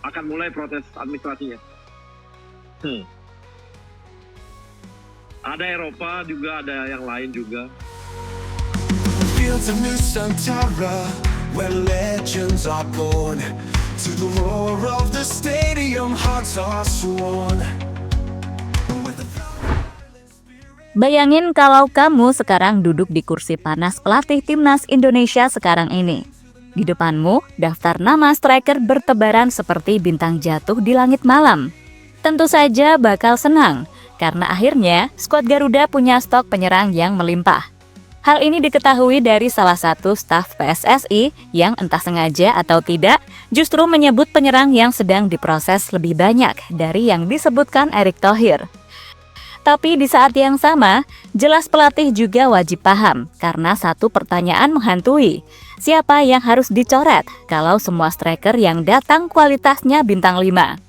akan mulai proses administrasinya. Ada Eropa juga, ada yang lain juga. Fields of Nusantara, where legends are born. To the roar of the stadium, hearts are sworn. Bayangin kalau kamu sekarang duduk di kursi panas pelatih timnas Indonesia sekarang ini. Di depanmu, daftar nama striker bertebaran seperti bintang jatuh di langit malam. Tentu saja bakal senang, karena akhirnya skuad Garuda punya stok penyerang yang melimpah. Hal ini diketahui dari salah satu staf PSSI yang entah sengaja atau tidak, justru menyebut penyerang yang sedang diproses lebih banyak dari yang disebutkan Erick Thohir. Tapi di saat yang sama, jelas pelatih juga wajib paham karena satu pertanyaan menghantui. Siapa yang harus dicoret kalau semua striker yang datang kualitasnya bintang 5?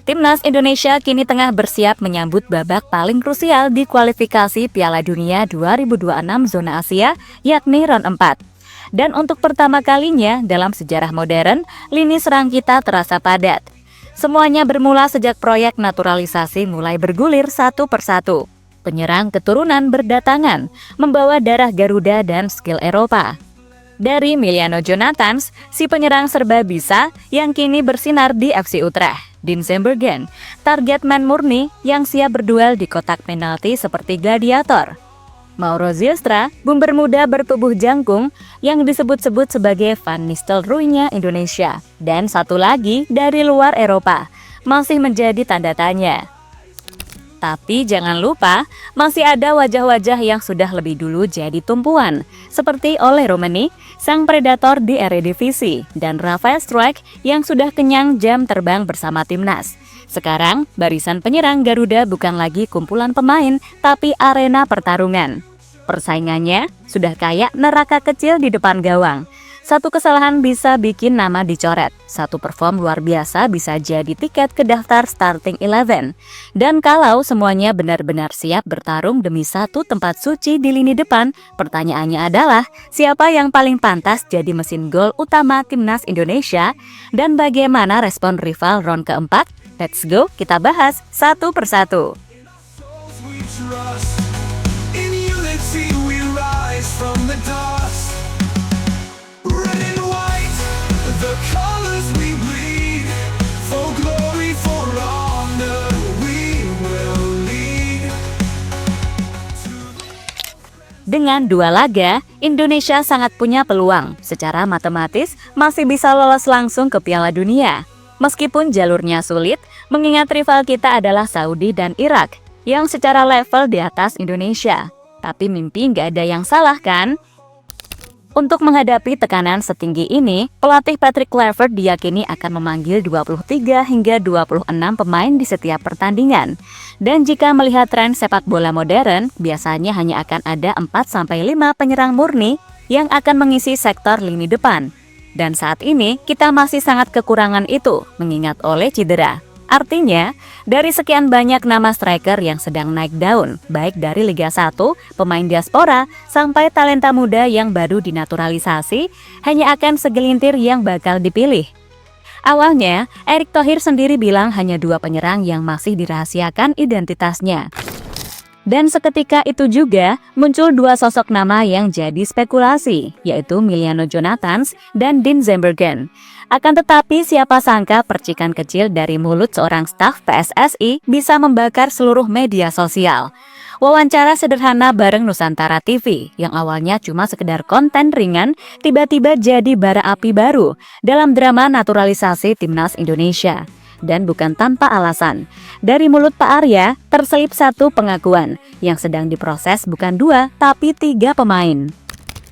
Timnas Indonesia kini tengah bersiap menyambut babak paling krusial di kualifikasi Piala Dunia 2026 zona Asia, yakni round 4. Dan untuk pertama kalinya dalam sejarah modern, lini serang kita terasa padat. Semuanya bermula sejak proyek naturalisasi mulai bergulir satu persatu. Penyerang keturunan berdatangan, membawa darah Garuda dan skill Eropa. Dari Emiliano Jonathans, si penyerang serba bisa yang kini bersinar di FC Utrecht. Dean Zerbergen, target man murni yang siap berduel di kotak penalti seperti gladiator. Mauro Zylstra, bumber muda bertubuh jangkung yang disebut-sebut sebagai Van Nistelrooy-nya Indonesia. Dan satu lagi dari luar Eropa, masih menjadi tanda tanya. Tapi jangan lupa, masih ada wajah-wajah yang sudah lebih dulu jadi tumpuan, seperti Ole Romani, sang predator di Eredivisie, dan Rafael Struijk yang sudah kenyang jam terbang bersama timnas. Sekarang, barisan penyerang Garuda bukan lagi kumpulan pemain, tapi arena pertarungan. Persaingannya sudah kayak neraka kecil di depan gawang. Satu kesalahan bisa bikin nama dicoret. Satu perform luar biasa bisa jadi tiket ke daftar starting 11. Dan kalau semuanya benar-benar siap bertarung demi satu tempat suci di lini depan, pertanyaannya adalah siapa yang paling pantas jadi mesin gol utama timnas Indonesia dan bagaimana respon rival round keempat? Let's go, kita bahas satu persatu. Dengan 2 laga, Indonesia sangat punya peluang. Secara matematis, masih bisa lolos langsung ke Piala Dunia. Meskipun jalurnya sulit, mengingat rival kita adalah Saudi dan Irak, yang secara level di atas Indonesia. Tapi mimpi nggak ada yang salah kan? Untuk menghadapi tekanan setinggi ini, pelatih Patrick Kluivert diyakini akan memanggil 23 hingga 26 pemain di setiap pertandingan. Dan jika melihat tren sepak bola modern, biasanya hanya akan ada 4-5 penyerang murni yang akan mengisi sektor lini depan. Dan saat ini, kita masih sangat kekurangan itu, mengingat Ole cedera. Artinya, dari sekian banyak nama striker yang sedang naik daun, baik dari Liga 1, pemain diaspora, sampai talenta muda yang baru dinaturalisasi, hanya akan segelintir yang bakal dipilih. Awalnya, Erick Thohir sendiri bilang hanya 2 penyerang yang masih dirahasiakan identitasnya. Dan seketika itu juga muncul 2 sosok nama yang jadi spekulasi, yaitu Emiliano Jonathans dan Dean Zerbergen. Akan tetapi siapa sangka percikan kecil dari mulut seorang staf PSSI bisa membakar seluruh media sosial. Wawancara sederhana bareng Nusantara TV yang awalnya cuma sekedar konten ringan tiba-tiba jadi bara api baru dalam drama naturalisasi timnas Indonesia. Dan bukan tanpa alasan. Dari mulut Pak Arya terselip satu pengakuan yang sedang diproses bukan 2 tapi 3 pemain.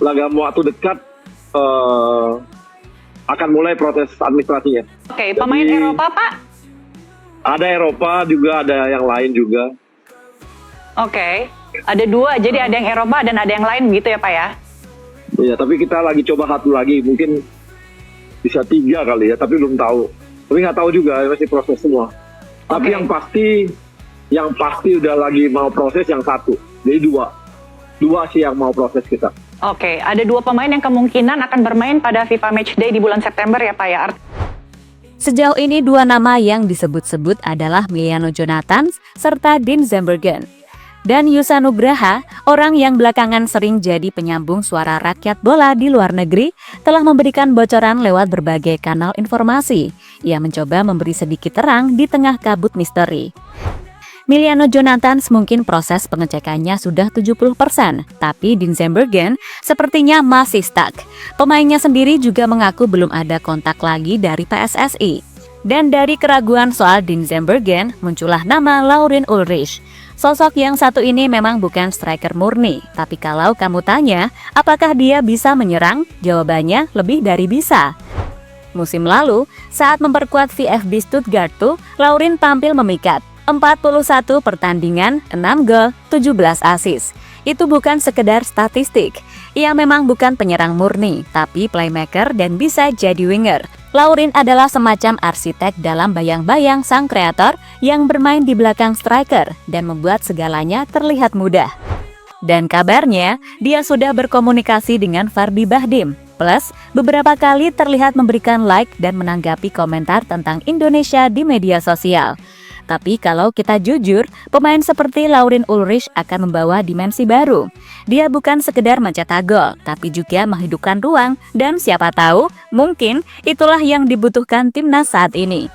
Dalam waktu dekat akan mulai proses administrasinya. Oke, pemain Eropa, Pak? Ada Eropa juga, ada yang lain juga. Oke, ada 2, jadi ada yang Eropa dan ada yang lain gitu ya Pak ya? Iya, tapi kita lagi coba satu lagi, mungkin bisa 3 kali ya, tapi belum tahu. Tapi nggak tahu juga, masih proses semua. Tapi yang pasti udah lagi mau proses yang 1, jadi 2 sih yang mau proses kita. Oke, ada 2 pemain yang kemungkinan akan bermain pada FIFA Matchday di bulan September ya Pak ya? Sejauh ini dua nama yang disebut-sebut adalah Emiliano Jonathans serta Dean Zerbergen. Dan Yusa Nugraha, orang yang belakangan sering jadi penyambung suara rakyat bola di luar negeri, telah memberikan bocoran lewat berbagai kanal informasi. Ia mencoba memberi sedikit terang di tengah kabut misteri. Emiliano Jonathans mungkin proses pengecekannya sudah 70%, tapi Dean Zerbergen sepertinya masih stuck. Pemainnya sendiri juga mengaku belum ada kontak lagi dari PSSI. Dan dari keraguan soal Dean Zerbergen, muncullah nama Laurien Ulrich. Sosok yang satu ini memang bukan striker murni, tapi kalau kamu tanya, apakah dia bisa menyerang? Jawabannya lebih dari bisa. Musim lalu, saat memperkuat VfB Stuttgart tuh, Laurien tampil memikat. 41 pertandingan, 6 gol, 17 assist. Itu bukan sekedar statistik. Ia memang bukan penyerang murni, tapi playmaker dan bisa jadi winger. Laurien adalah semacam arsitek dalam bayang-bayang sang kreator yang bermain di belakang striker dan membuat segalanya terlihat mudah. Dan kabarnya, dia sudah berkomunikasi dengan Fardi Bahdim. Plus, beberapa kali terlihat memberikan like dan menanggapi komentar tentang Indonesia di media sosial. Tapi kalau kita jujur, pemain seperti Laurien Ulrich akan membawa dimensi baru. Dia bukan sekedar mencetak gol, tapi juga menghidupkan ruang, dan siapa tahu, mungkin itulah yang dibutuhkan timnas saat ini.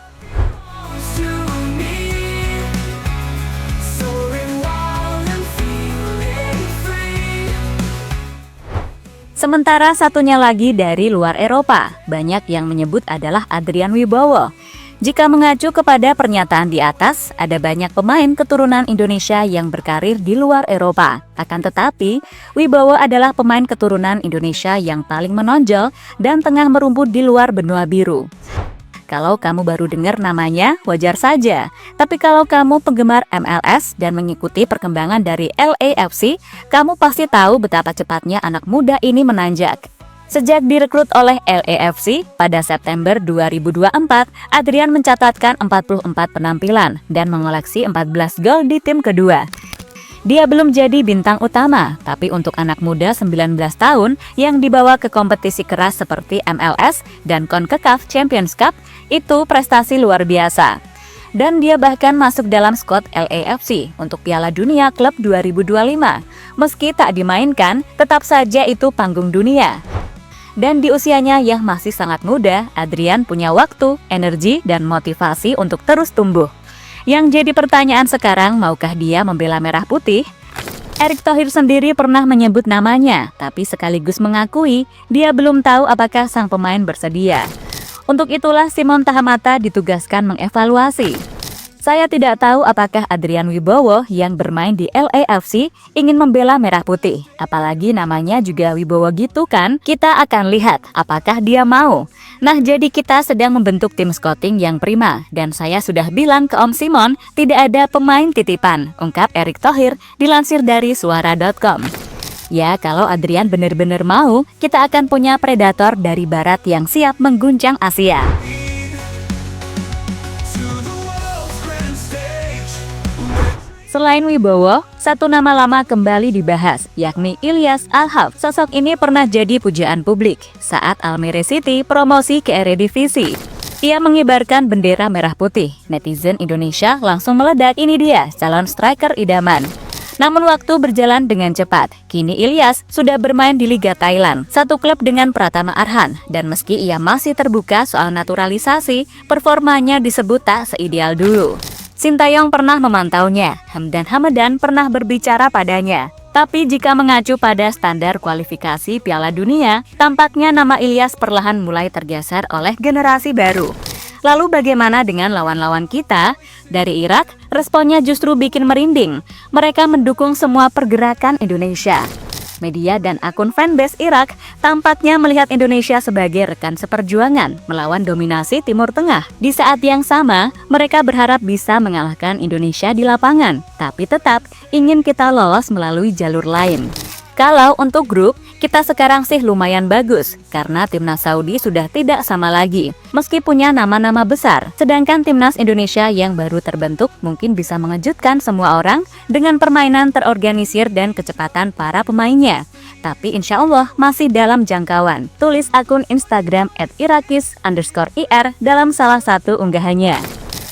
Sementara satunya lagi dari luar Eropa, banyak yang menyebut adalah Adrian Wibowo. Jika mengacu kepada pernyataan di atas, ada banyak pemain keturunan Indonesia yang berkarir di luar Eropa. Akan tetapi, Wibowo adalah pemain keturunan Indonesia yang paling menonjol dan tengah merumput di luar benua biru. Kalau kamu baru dengar namanya, wajar saja. Tapi kalau kamu penggemar MLS dan mengikuti perkembangan dari LAFC, kamu pasti tahu betapa cepatnya anak muda ini menanjak. Sejak direkrut oleh LAFC pada September 2024, Adrian mencatatkan 44 penampilan dan mengoleksi 14 gol di tim kedua. Dia belum jadi bintang utama, tapi untuk anak muda 19 tahun yang dibawa ke kompetisi keras seperti MLS dan CONCACAF Champions Cup, itu prestasi luar biasa. Dan dia bahkan masuk dalam skuad LAFC untuk Piala Dunia Klub 2025. Meski tak dimainkan, tetap saja itu panggung dunia. Dan di usianya yang masih sangat muda, Adrian punya waktu, energi, dan motivasi untuk terus tumbuh. Yang jadi pertanyaan sekarang, maukah dia membela merah putih? Erick Thohir sendiri pernah menyebut namanya, tapi sekaligus mengakui dia belum tahu apakah sang pemain bersedia. Untuk itulah Simon Tahamata ditugaskan mengevaluasi. Saya tidak tahu apakah Adrian Wibowo yang bermain di LAFC ingin membela merah putih. Apalagi namanya juga Wibowo gitu kan, kita akan lihat apakah dia mau. Nah, jadi kita sedang membentuk tim scouting yang prima. Dan saya sudah bilang ke Om Simon, tidak ada pemain titipan, ungkap Erick Thohir dilansir dari suara.com. Ya, kalau Adrian benar-benar mau, kita akan punya predator dari barat yang siap mengguncang Asia. Selain Wibowo, satu nama lama kembali dibahas, yakni Ilyas Al-Haf. Sosok ini pernah jadi pujaan publik saat Almere City promosi ke Eredivisie. Ia mengibarkan bendera merah putih. Netizen Indonesia langsung meledak, ini dia calon striker idaman. Namun waktu berjalan dengan cepat. Kini Ilyas sudah bermain di Liga Thailand, satu klub dengan Pratama Arhan. Dan meski ia masih terbuka soal naturalisasi, performanya disebut tak seideal dulu. Sintayong pernah memantaunya, Hamdan Hamadan pernah berbicara padanya. Tapi jika mengacu pada standar kualifikasi Piala Dunia, tampaknya nama Ilyas perlahan mulai tergeser oleh generasi baru. Lalu bagaimana dengan lawan-lawan kita? Dari Irak, responnya justru bikin merinding. Mereka mendukung semua pergerakan Indonesia. Media dan akun fanbase Irak tampaknya melihat Indonesia sebagai rekan seperjuangan melawan dominasi Timur Tengah. Di saat yang sama, mereka berharap bisa mengalahkan Indonesia di lapangan, tapi tetap ingin kita lolos melalui jalur lain. Kalau untuk grup, kita sekarang sih lumayan bagus, karena timnas Saudi sudah tidak sama lagi, meski punya nama-nama besar. Sedangkan timnas Indonesia yang baru terbentuk mungkin bisa mengejutkan semua orang dengan permainan terorganisir dan kecepatan para pemainnya. tapi insya Allah masih dalam jangkauan, tulis akun Instagram @irakis_ir dalam salah satu unggahannya.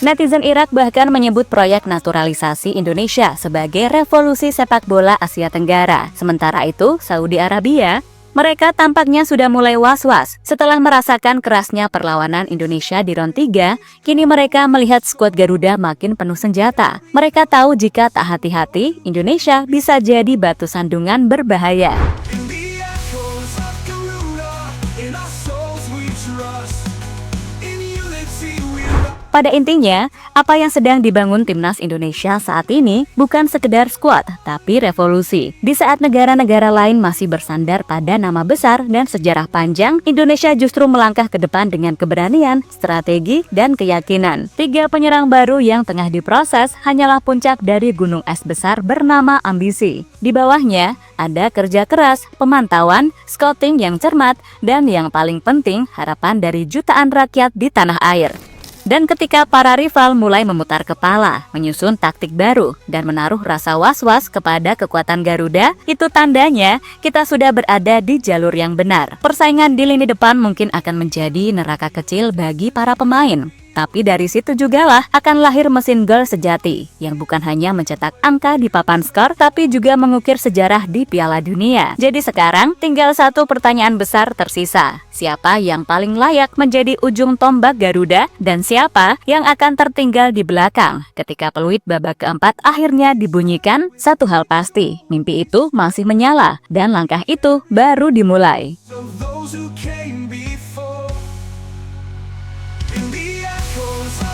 Netizen Irak bahkan menyebut proyek naturalisasi Indonesia sebagai revolusi sepak bola Asia Tenggara. Sementara itu, Saudi Arabia, mereka tampaknya sudah mulai was-was setelah merasakan kerasnya perlawanan Indonesia di round 3. Kini mereka melihat skuad Garuda makin penuh senjata. Mereka tahu jika tak hati-hati, Indonesia bisa jadi batu sandungan berbahaya. In the echoes of Garuda, in our souls we trust. In unity we love. Pada intinya, apa yang sedang dibangun timnas Indonesia saat ini bukan sekedar skuad, tapi revolusi. Di saat negara-negara lain masih bersandar pada nama besar dan sejarah panjang, Indonesia justru melangkah ke depan dengan keberanian, strategi, dan keyakinan. 3 penyerang baru yang tengah diproses hanyalah puncak dari gunung es besar bernama ambisi. Di bawahnya, ada kerja keras, pemantauan, scouting yang cermat, dan yang paling penting, harapan dari jutaan rakyat di tanah air. Dan ketika para rival mulai memutar kepala, menyusun taktik baru, dan menaruh rasa was-was kepada kekuatan Garuda, itu tandanya kita sudah berada di jalur yang benar. Persaingan di lini depan mungkin akan menjadi neraka kecil bagi para pemain. Tapi dari situ jugalah akan lahir mesin gol sejati, yang bukan hanya mencetak angka di papan skor, tapi juga mengukir sejarah di Piala Dunia. Jadi sekarang tinggal satu pertanyaan besar tersisa. Siapa yang paling layak menjadi ujung tombak Garuda, dan siapa yang akan tertinggal di belakang? Ketika peluit babak keempat akhirnya dibunyikan, satu hal pasti, mimpi itu masih menyala, dan langkah itu baru dimulai. So those who came